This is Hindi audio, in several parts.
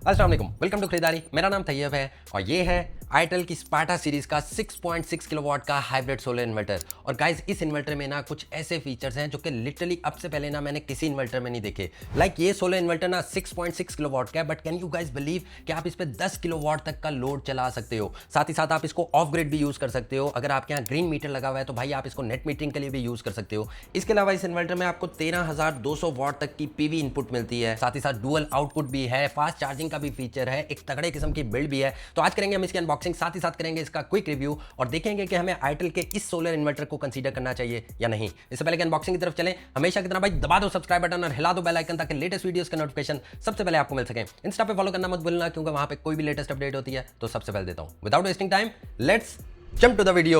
अस्सलाम वालेकुम, वेलकम टू खरीदारी। मेरा नाम तैयब है और ये है आईटेल की स्पार्टा सीरीज का 6.6 किलोवाट का हाइब्रिड सोलर इन्वर्टर। और गाइस इस इन्वर्टर में ना कुछ ऐसे फीचर्स हैं जो कि लिटरली अब से पहले ना मैंने किसी इन्वर्टर में नहीं देखे। ये सोलर इन्वर्टर ना 6.6 किलोवाट का है, but can you guys believe कि आप इस पे 10 किलोवाट तक का लोड चला सकते हो। साथ ही साथ आप इसको ऑफ ग्रिड भी यूज कर सकते हो। अगर आपके यहाँ ग्रीन मीटर लगा हुआ है तो भाई आप इसको नेट मीटरिंग के लिए भी यूज कर सकते हो। इसके अलावा इस इन्वर्टर में आपको 13,200 वाट तक की पीवी इनपुट मिलती है। साथ ही साथ डुअल आउटपुट भी है, फास्ट चार्जिंग का भी फीचर है, एक तगड़े किस्म की बिल्ड भी है। तो आज करेंगे हम इसकी अनबॉक्सिंग, साथ ही साथ करेंगे इसका क्विक रिव्यू और देखेंगे कि हमें आईटेल के इस सोलर इन्वर्टर को कंसीडर करना चाहिए या नहीं। इससे पहले कि अनबॉक्सिंग की तरफ चलें, हमेशा की तरह भाई दबा दो सब्सक्राइब बटन और हिला दो बेल आइकन ताकि लेटेस्ट वीडियोस का नोटिफिकेशन सबसे पहले आपको मिल सके। इंस्टा पे फॉलो करना मत भूलना क्योंकि वहां पे कोई भी लेटेस्ट अपडेट होती है तो सबसे पहले देता हूं। Without wasting time let's jump to the video.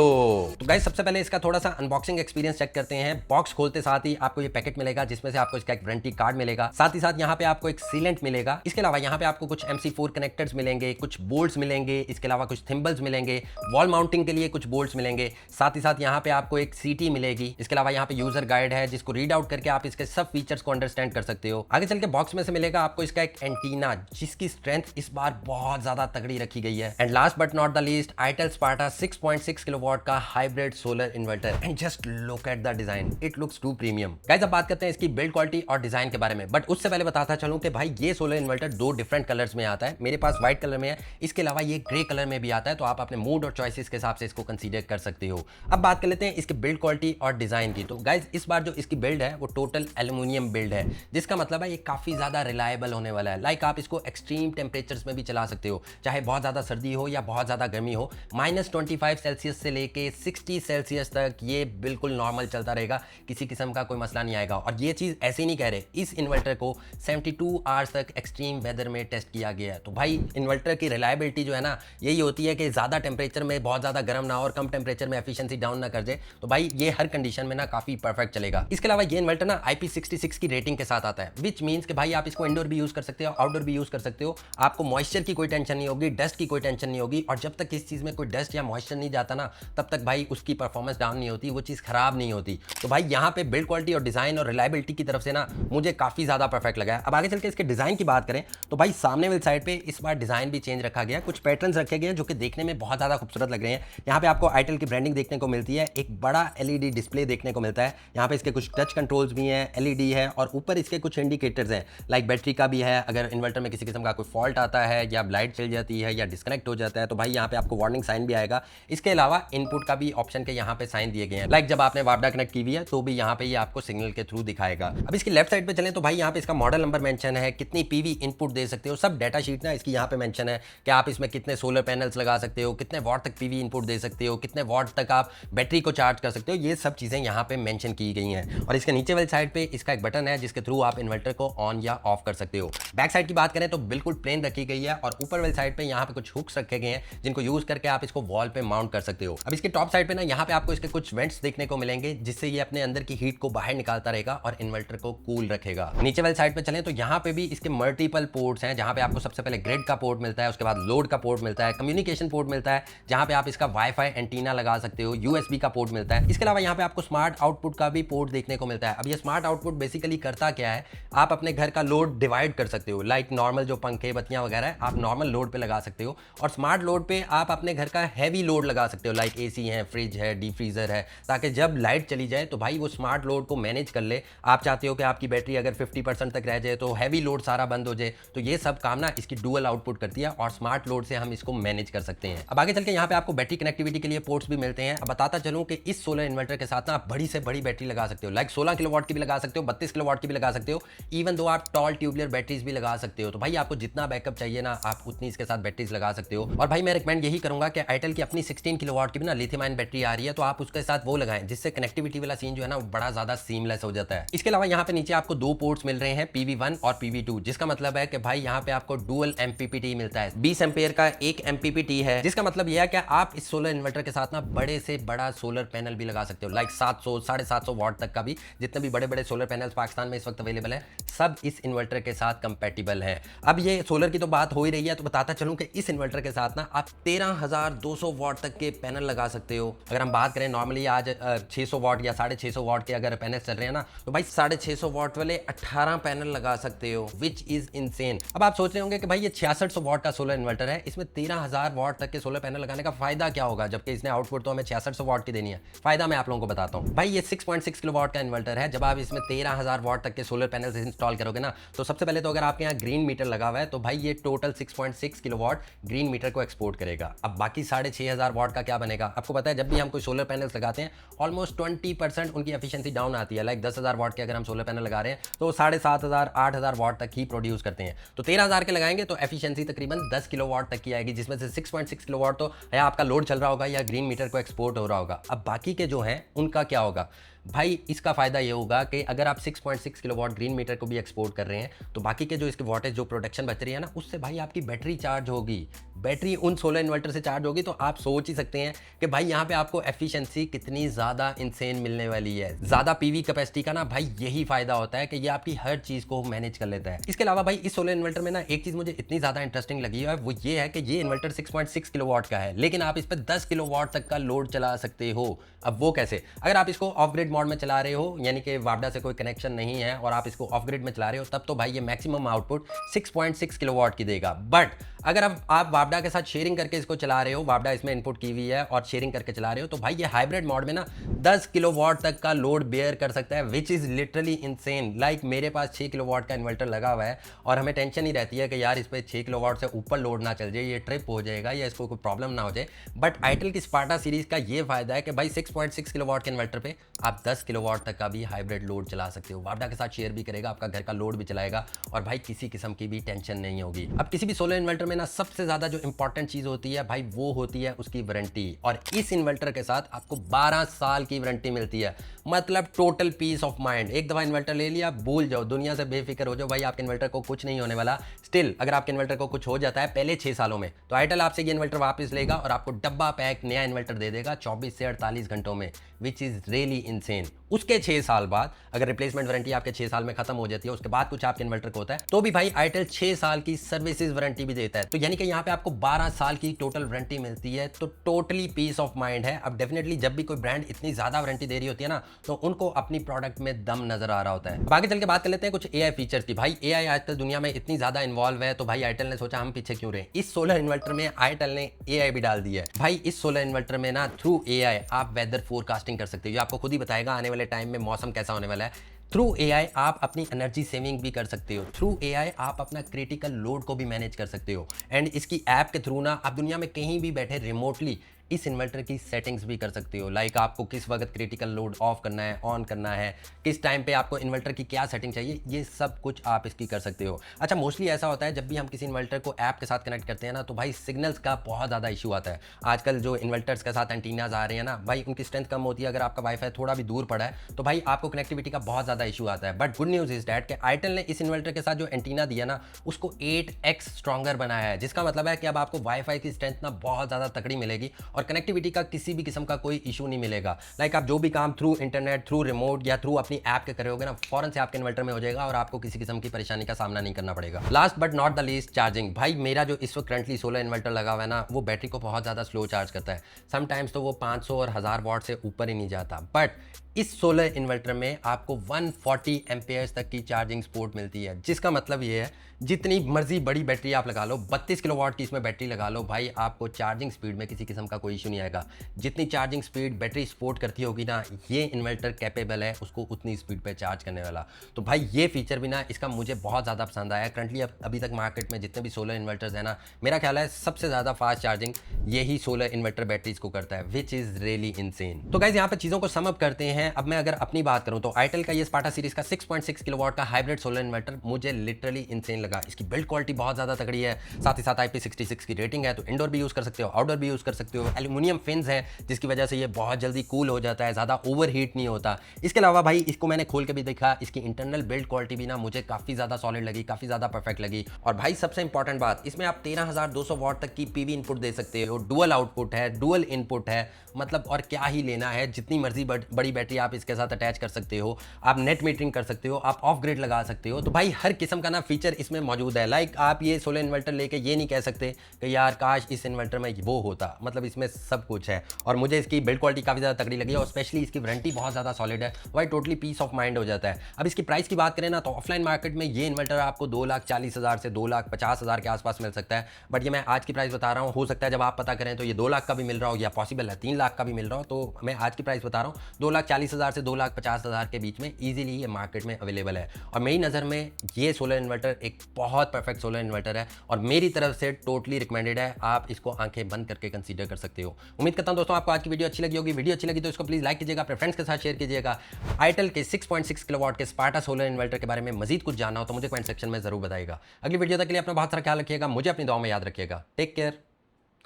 तो गाइस सबसे पहले इसका थोड़ा सा अनबॉक्सिंग एक्सपीरियंस चेक करते हैं। बॉक्स खोलते साथ ही आपको ये पैकेट मिलेगा जिसमें से आपको इसका एक वारंटी कार्ड मिलेगा। साथ ही साथ यहाँ पे आपको एक सीलेंट मिलेगा। इसके अलावा यहाँ पे आपको कुछ MC4 कनेक्टर्स मिलेंगे, कुछ बोल्ट्स मिलेंगे, इसके अलावा कुछ थिम्बल्स मिलेंगे, वॉल माउंटिंग के लिए कुछ बोल्ट्स मिलेंगे। साथ ही साथ यहाँ पे आपको एक CT मिलेगी। इसके अलावा यहाँ पे यूजर गाइड है जिसको रीड आउट करके आप इसके सब फीचर्स को अंडरस्टैंड कर सकते हो। आगे चल के बॉक्स में से मिलेगा आपको इसका एक एंटीना जिसकी स्ट्रेंथ इस बार बहुत ज्यादा तगड़ी रखी गई है। And last but not the least, itel Sparta 6.6 kilowatt का hybrid solar inverter. And just look at the design, it looks too premium. Guys अब बात करते हैं इसकी बिल्ड क्वालिटी और डिजाइन के बारे में, बट उससे पहले बताता चलूं कि भाई ये सोलर इन्वर्टर दो डिफरेंट कलर्स में आता है। मेरे पास व्हाइट कलर में है, इसके अलावा ये ग्रे कलर में भी आता है, तो आप अपने मूड और चॉइसेस के हिसाब से इसको कंसीडर कर सकते हो। अब बात कर लेते हैं इसकी बिल्ड क्वालिटी और डिजाइन की। तो गाइस इस बार जो इसकी बिल्ड है वो टोटल एल्यूमिनियम बिल्ड है, जिसका मतलब है ये काफी ज्यादा रिलायबल होने वाला है। आप इसको एक्सट्रीम टेम्परेचर्स में भी चला सकते हो, चाहे बहुत ज्यादा सर्दी हो या बहुत ज्यादा गर्मी हो। -25 सेल्सियस से लेके 60 सेल्सियस तक ये बिल्कुल नॉर्मल चलता रहेगा, किसी किस्म का कोई मसला नहीं आएगा। और ये चीज़ ऐसे नहीं कह रहे, इस इन्वर्टर को 72 आवर्स तक एक्सट्रीम वेदर में टेस्ट किया गया है। तो भाई इन्वर्टर की रिलायबिलिटी जो है ना, यही होती है कि ज़्यादा टेम्परेचर में बहुत ज़्यादा गर्म ना हो और कम टेम्परेचर में एफिशिएंसी डाउन ना कर जाए। तो भाई ये हर कंडीशन में ना काफ़ी परफेक्ट चलेगा। इसके अलावा ये इन्वर्टर ना IP66 की रेटिंग के साथ आता है, विच मीन्स कि भाई आप इसको इंडोर भी यूज़ कर सकते हो, आउटडोर भी यूज़ कर सकते हो। आपको मॉइस्चर की कोई टेंशन नहीं होगी, डस्ट की कोई टेंशन नहीं होगी। और जब तक इस चीज़ में कोई डस्ट या मॉइस्चर नहीं जाता ना, तब तक भाई उसकी परफॉर्मेंस डाउन नहीं होती, वो चीज़ खराब नहीं होती। तो भाई यहाँ पे बिल्ड क्वालिटी और डिजाइन और रिलायबिलिटी की तरफ से ना मुझे काफ़ी ज़्यादा परफेक्ट लगा है। अब आगे चल के इसके डिज़ाइन की बात करें तो भाई सामने वाली साइड पे इस बार डिज़ाइन भी चेंज रखा गया, कुछ पैटर्न्स रखे गए हैं जो कि देखने में बहुत ज़्यादा खूबसूरत लग रहे हैं। यहाँ पे आपको आईटेल की ब्रांडिंग देखने को मिलती है, एक बड़ा LED डिस्प्ले देखने को मिलता है। यहाँ पे इसके कुछ टच कंट्रोल्स भी हैं, LED है और ऊपर इसके कुछ इंडिकेटर्स हैं, बैटरी का भी है। अगर इन्वर्टर में किसी किस्म का कोई फॉल्ट आता है या लाइट चल जाती है या डिस्कनेक्ट हो जाता है तो भाई यहाँ पे आपको वार्निंग साइन भी आएगा। इसके अलावा इनपुट का भी ऑप्शन के यहाँ पे साइन दिए गए हैं। जब आपने वापडा कनेक्ट की हुई है तो भी यहाँ पे ये आपको सिग्नल के थ्रू दिखाएगा। अब इसकी लेफ्ट साइड पे चलें तो भाई यहाँ पे इसका मॉडल नंबर मेंशन है, कितनी पीवी इनपुट दे सकते हो, सब डाटा शीट ना इसकी यहाँ पे मेंशन है कि आप इसमें कितने सोलर पैनल्स लगा सकते हो, कितने वॉट तक पीवी इनपुट दे सकते हो, कितने वॉट तक आप बैटरी को चार्ज कर सकते हो। ये सब चीजें यहाँ पे मेंशन की गई हैं। और इसके नीचे वाली साइड पे इसका एक बटन है जिसके थ्रू आप इन्वर्टर को ऑन या ऑफ कर सकते हो। बैक साइड की बात करें तो बिल्कुल प्लेन रखी गई है और ऊपर वाली साइड पे यहाँ पे कुछ हुक्स रखे गए हैं जिनको यूज करके आप इसको वॉल पे माउंट कर सकते हो। अब इसके टॉप साइड पे ना यहाँ पे आपको इसके कुछ वेंट्स देखने को मिलेंगे जिससे ये अपने अंदर की हीट को बाहर निकालता रहेगा और इन्वर्टर को कूल रखेगा। नीचे वाली साइड पे चलें तो यहाँ पे भी इसके मल्टीपल पोर्ट्स हैं, जहाँ पे आपको सबसे पहले ग्रिड का पोर्ट मिलता है, उसके बाद लोड का पोर्ट मिलता है, कम्युनिकेशन पोर्ट मिलता है जहाँ पे आप इसका वाईफाई एंटीना लगा सकते हो, USB का पोर्ट मिलता है। इसके अलावा यहाँ पे आपको स्मार्ट आउटपुट का भी पोर्ट देखने को मिलता है। अब ये स्मार्ट आउटपुट बेसिकली करता क्या है, आप अपने घर का लोड डिवाइड कर सकते हो। नॉर्मल जो पंखे बत्तियां वगैरह है आप नॉर्मल लोड पे लगा सकते हो और स्मार्ट लोड पे आप अपने घर का हैवी लोड लगा सकते हो, AC है, फ्रिज है, डीप फ्रीजर है, ताकि जब लाइट चली जाए तो भाई वो स्मार्ट लोड को मैनेज कर ले। आप चाहते हो कि आपकी बैटरी अगर 50% तक रह जाए तो हैवी लोड सारा बंद हो जाए, तो ये सब काम ना इसकी डुअल आउटपुट करती है और स्मार्ट लोड से हम इसको मैनेज कर सकते हैं। अब आगे चल के यहाँ पे आपको बैटरी कनेक्टिविटी के लिए पोर्ट्स भी मिलते हैं। अब बताता चलूं कि इस सोलर इन्वर्टर के साथ ना आप बड़ी से बड़ी बैटरी लगा सकते हो, 16 किलोवाट की भी लगा सकते हो, 32 किलोवाट की भी लगा सकते हो, इवन दो आप टॉल ट्यूबुलर बैटरीज भी लगा सकते हो। तो भाई आपको जितना बैकअप चाहिए ना आप उतनी इसके साथ बैटरीज लगा सकते हो। और भाई मैं रिकमेंड यही करूंगा कि आईटेल की अपनी 16 किलोवाट की भी ना लिथियम आयन बैटरी आ रही है, तो आप उसके साथ वो लगाएं जिससे कनेक्टिविटी वाला सीन जो है ना बड़ा ज्यादा सीमलेस हो जाता है। इसके अलावा यहाँ पे नीचे आपको दो पोर्ट्स मिल रहे हैं, PV1 और PV2, जिसका मतलब है कि भाई यहाँ पे आपको डुअल MPPT मिलता है। 20 एम्पेयर का एक MPPT है, जिसका मतलब यह है कि आप इस सोलर इन्वर्टर के साथ ना बड़े से बड़ा सोलर पैनल भी लगा सकते हो, 700 750 वाट तक का भी। जितने भी बड़े बड़े सोलर पैनल्स पाकिस्तान में इस वक्त अवेलेबल है सब इस इन्वर्टर के साथ कंपेटिबल है। अब ये सोलर की तो बात हो ही रही है, तो बताता चलूं कि इस इन्वर्टर के साथ ना आप 13,200 वाट तक के पैनल लगा सकते हो। अगर हम बात करें नॉर्मली आज 600 वाट या 650 वाट के अगर पैनल चल रहे हैं ना, तो भाई 650 वाट वाले 18 पैनल लगा सकते हो, विच इज इनसेन। अब आप सोच रहे होंगे कि भाई ये 6600 वाट का सोलर इन्वर्टर है, इसमें 13000 वाट तक के सोलर पैनल लगाने का फायदा क्या होगा, जबकि इसने आउटपुट तो हमें 6600 वाट की देनी है। फायदा मैं आप लोगों को बताता हूँ। भाई ये 6.6 किलो वाट का इन्वर्टर है। जब आप इसमें 13000 वाट तक के सोलर पैनल इंस्टॉल करोगे ना, तो सबसे पहले तो अगर आपके यहाँ ग्रीन मीटर लगा हुआ है तो भाई ये total 6.6 kilowatt green meter को एक्सपोर्ट करेगा। अब बाकी 6500 वाट का क्या बनेगा, आपको पता है जब भी हम कोई सोलर पैनल्स लगाते हैं ऑलमोस्ट 20% उनकी एफिशिएंसी डाउन आती है। लाइक 10,000 वाट के अगर हम सोलर पैनल लगा रहे हैं तो 7500 8000 वाट तक ही प्रोड्यूस करते हैं। तो 13000 के लगाएंगे तो एफिशिएंसी तकरीबन 10 किलो वाट तक की आएगी, जिसमें से 6.6 किलो वाट तो या आपका लोड चल रहा होगा या ग्रीन मीटर को एक्सपोर्ट हो रहा होगा। अब बाकी के जो हैं उनका क्या होगा, भाई इसका फायदा ये होगा कि अगर आप 6.6 किलोवाट ग्रीन मीटर को भी एक्सपोर्ट कर रहे हैं तो बाकी के जो इसके वॉटेज जो प्रोडक्शन बच रही है ना, उससे भाई आपकी बैटरी चार्ज होगी। बैटरी उन सोलर इन्वर्टर से चार्ज होगी, तो आप सोच ही सकते हैं कि भाई यहाँ पे आपको एफिशिएंसी कितनी ज़्यादा इंसेन मिलने वाली है। ज़्यादा पीवी कैपेसिटी का ना भाई यही फायदा होता है कि ये आपकी हर चीज़ को मैनेज कर लेता है। इसके अलावा भाई इस सोलर इन्वर्टर में ना एक चीज़ मुझे इतनी ज़्यादा इंटरेस्टिंग लगी है, वो ये है कि ये इन्वर्टर 6.6 किलोवाट का है, लेकिन आप इस पर 10 किलोवाट तक का लोड चला सकते हो। अब वो कैसे, अगर आप इसको ऑफ ग्रिड मोड में चला रहे हो, यानी कि वापडा से कोई कनेक्शन नहीं है और आप इसको ऑफ ग्रिड में चला रहे हो, तब तो भाई ये मैक्सिमम आउटपुट 6.6 किलोवाट की देगा। बट अगर आप वापडा के साथ शेयरिंग करके इसको चला रहे हो, वापडा इसमें इनपुट की हुई है और शेयरिंग करके चला रहे हो, तो भाई ये हाइब्रिड मोड में ना 10 किलोवाट तक का लोड बेयर कर सकता है, which is literally insane. Like मेरे पास 6 किलोवाट का इन्वर्टर लगा हुआ है और हमें टेंशन ही रहती है कि यार इस पर 6 किलोवाट से ऊपर लोड ना चल जाए, ये ट्रिप हो जाएगा या इसको कोई प्रॉब्लम ना हो जाए। बट आईटेल की स्पार्टा सीरीज का ये फायदा है कि भाई 6.6 किलोवाट के इन्वर्टर पे आप 10 किलोवाट तक का भी हाइब्रिड लोड चला सकते हो। वापडा के साथ शेयर भी करेगा, आपका घर का लोड भी चलाएगा और भाई किसी किस्म की भी टेंशन नहीं होगी। अब किसी भी सोलर इन्वर्टर में ना सबसे ज्यादा जो इंपॉर्टेंट चीज होती है भाई वो होती है उसकी वारंटी, और इस इन्वर्टर के साथ आपको 12 साल की वारंटी मिलती है। मतलब टोटल पीस ऑफ माइंड। एक दफा इन्वर्टर ले लिया, भूल जाओ, दुनिया से बेफिक्र हो जाओ, भाई आपके इन्वर्टर को कुछ नहीं होने वाला। स्टिल अगर आपके इन्वर्टर को कुछ हो जाता है पहले 6 सालों में, तो आईटेल आपसे ये इन्वर्टर वापस लेगा और आपको डब्बा पैक नया इन्वर्टर दे देगा 24 से 48 घंटों में, विच इज रियली इनसेन। उसके 6 साल बाद अगर रिप्लेसमेंट वारंटी आपके 6 साल में खत्म हो जाती है, उसके बाद कुछ आपके इन्वर्टर को होता है, तो भी भाई आईटेल 6 साल की सर्विसेज वारंटी भी देता है। तो यानी कि यहाँ पे आपको 12 साल की टोटल वारंटी मिलती है, तो टोटली पीस ऑफ माइंड है। अब डेफिनेटली जब भी कोई ब्रांड इतनी ज्यादा वारंटी दे रही होती है ना, तो उनको अपनी प्रोडक्ट में दम नजर आ रहा होता है। आगे चल के बात कर लेते हैं कुछ एआई फीचर्स की। भाई एआई आजकल दुनिया में इतनी ज्यादा इन्वॉल्व है, तो भाई आईटेल ने सोचा हम पीछे क्यों रहे। इस सोलर इन्वर्टर में आईटेल ने एआई भी डाल दी है। भाई इस सोलर इन्वर्टर में ना थ्रू एआई आप वेदर फोरकास्टिंग कर सकते हो, आपको खुद ही बताएगा आने वाले टाइम में मौसम कैसा होने वाला है। थ्रू एआई आप अपनी एनर्जी सेविंग भी कर सकते हो। थ्रू एआई आप अपना क्रिटिकल लोड को भी मैनेज कर सकते हो। एंड इसकी ऐप के थ्रू ना आप दुनिया में कहीं भी बैठे रिमोटली इस इन्वर्टर की सेटिंग्स भी कर सकते हो। लाइक आपको किस वक्त क्रिटिकल लोड ऑफ करना है, ऑन करना है, किस टाइम पे आपको इन्वर्टर की क्या सेटिंग चाहिए, ये सब कुछ आप इसकी कर सकते हो। अच्छा, मोस्टली ऐसा होता है जब भी हम किसी इन्वर्टर को ऐप के साथ कनेक्ट करते हैं ना, तो भाई सिग्नल्स का बहुत ज़्यादा इशू आता है। आजकल जो इन्वर्टर्स के साथ एंटीनाज आ रहे हैं ना, भाई उनकी स्ट्रेंथ कम होती है। अगर आपका वाईफाई थोड़ा भी दूर पड़ा है तो भाई आपको कनेक्टिविटी का बहुत ज़्यादा इशू आता है। But good news is that कि आईटेल ने इस इन्वर्टर के साथ जो एंटीना दिया ना, उसको 8x स्ट्रॉन्गर बनाया है, जिसका मतलब है कि अब आपको वाईफाई की स्ट्रेंथ ना बहुत ज़्यादा तकड़ी मिलेगी और कनेक्टिविटी का किसी भी किस्म का कोई इशू नहीं मिलेगा। लाइक आप जो भी काम थ्रू इंटरनेट, थ्रू रिमोट या थ्रू अपनी ऐप के करोगे ना, फौरन से आपके इन्वर्टर में हो जाएगा और आपको किसी किस्म की परेशानी का सामना नहीं करना पड़ेगा। Last but not the least, charging. भाई मेरा जो इस वक्त करंटली सोलर इन्वर्टर लगा हुआ है ना, वो बैटरी को बहुत ज़्यादा स्लो चार्ज करता है। समटाइम्स तो वो 500 और 1000 वाट से ऊपर ही नहीं जाता। बट इस सोलर इन्वर्टर में आपको 140 एम्पेयर्स तक की चार्जिंग सपोर्ट मिलती है, जिसका मतलब ये है जितनी मर्जी बड़ी बैटरी आप लगा लो, 32 किलोवाट की इसमें बैटरी लगा लो, भाई आपको चार्जिंग स्पीड में किसी किस्म का कोई इशू नहीं आएगा। जितनी चार्जिंग स्पीड बैटरी सपोर्ट करती होगी ना, ये इन्वर्टर कैपेबल है उसको उतनी स्पीड पे चार्ज करने वाला। तो भाई ये फीचर भी ना इसका मुझे बहुत ज़्यादा पसंद आया। करंटली अभी तक मार्केट में जितने भी सोलर इन्वर्टर्स है ना, मेरा ख्याल है सबसे ज़्यादा फास्ट चार्जिंग यही सोलर इन्वर्टर बैटरीज को करता है, विच इज़ रियली इनसेन। तो गाइस यहाँ पे चीज़ों को सम अप करते हैं। अब मैं अगर अपनी बात करूँ तो आईटेल का ये स्पार्टा सीरीज का 6.6 किलोवाट का हाइब्रिड सोलर इन्वर्टर मुझे लिटरली इनसेन लगा। इसकी बिल्ड क्वालिटी बहुत ज़्यादा तगड़ी है, साथ ही साथ IP66 की रेटिंग है, तो इंडोर भी यूज़ कर सकते हो, आउटडोर भी यूज़ कर सकते हो। एल्यूमिनियम फिन्स है जिसकी वजह से ये बहुत जल्दी कूल हो जाता है, ज़्यादा ओवर हीट नहीं होता। इसके अलावा भाई इसको मैंने खोल के भी देखा, इसकी इंटरनल बिल्ड क्वालिटी भी ना मुझे काफ़ी ज़्यादा सॉलिड लगी, काफ़ी ज़्यादा परफेक्ट लगी। और भाई सबसे इंपॉर्टेंट बात, इसमें आप 13200 वाट तक की पीवी इनपुट दे सकते हो, डुअल आउटपुट है, डुअल इनपुट है, मतलब और क्या ही लेना है। जितनी मर्जी बड़ी बैटरी बैटरी आप इसके साथ अटैच कर सकते हो, आप नेट मीटरिंग कर सकते हो, आप ऑफ ग्रिड लगा सकते हो। तो भाई हर किस्म का ना फीचर इसमें मौजूद है। लाइक आप ये सोलर इन्वर्टर लेके ये नहीं कह सकते कि यार काश इस इन्वर्टर में वो होता, मतलब इसमें सब कुछ है। और मुझे इसकी बिल्ड क्वालिटी काफ़ी ज़्यादा तगड़ी लगी और स्पेशली इसकी वारंटी बहुत ज़्यादा सॉलिड है। भाई टोटली पीस ऑफ माइंड हो जाता है। अब इसकी प्राइस की बात करें ना तो ऑफलाइन मार्केट में ये इन्वर्टर आपको 2,40,000 से 2,50,000 के आसपास मिल सकता है। बट ये मैं आज की प्राइस बता रहा हूँ, हो सकता है जब आप पता करें तो ये 2 लाख का भी मिल रहा हो या पॉसिबल है 3 लाख का भी मिल रहा हो। तो मैं आज की प्राइस बता रहा हूँ 2,40,000 से 2,50,000 के बीच में ईजिली ये मार्केट में अवेलेबल है। और मेरी नज़र में ये सोलर इन्वर्टर एक बहुत परफेक्ट सोलर इन्वर्टर है और मेरी तरफ से टोटली रिकमेंडेड है। आप इसको आंखें बंद करके कंसीडर कर सकते हो। उम्मीद करता हूं दोस्तों आपको आज की वीडियो अच्छी लगी होगी। वीडियो अच्छी लगी तो इसको प्लीज लाइक कीजिएगा, अपने फ्रेंड्स के साथ शेयर कीजिएगा। आईटेल के 6.6 किलोवाट के स्पार्टा सोलर इन्वर्टर के बारे में मजीद कुछ जानना हो तो मुझे कमेंट सेक्शन में जरूर बताइएगा। अगली वीडियो तक के लिए अपना बहुत सारा ख्याल रखिएगा, मुझे अपनी दुआ में याद रखिएगा। टेक केयर,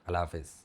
अल्लाह हाफिज़।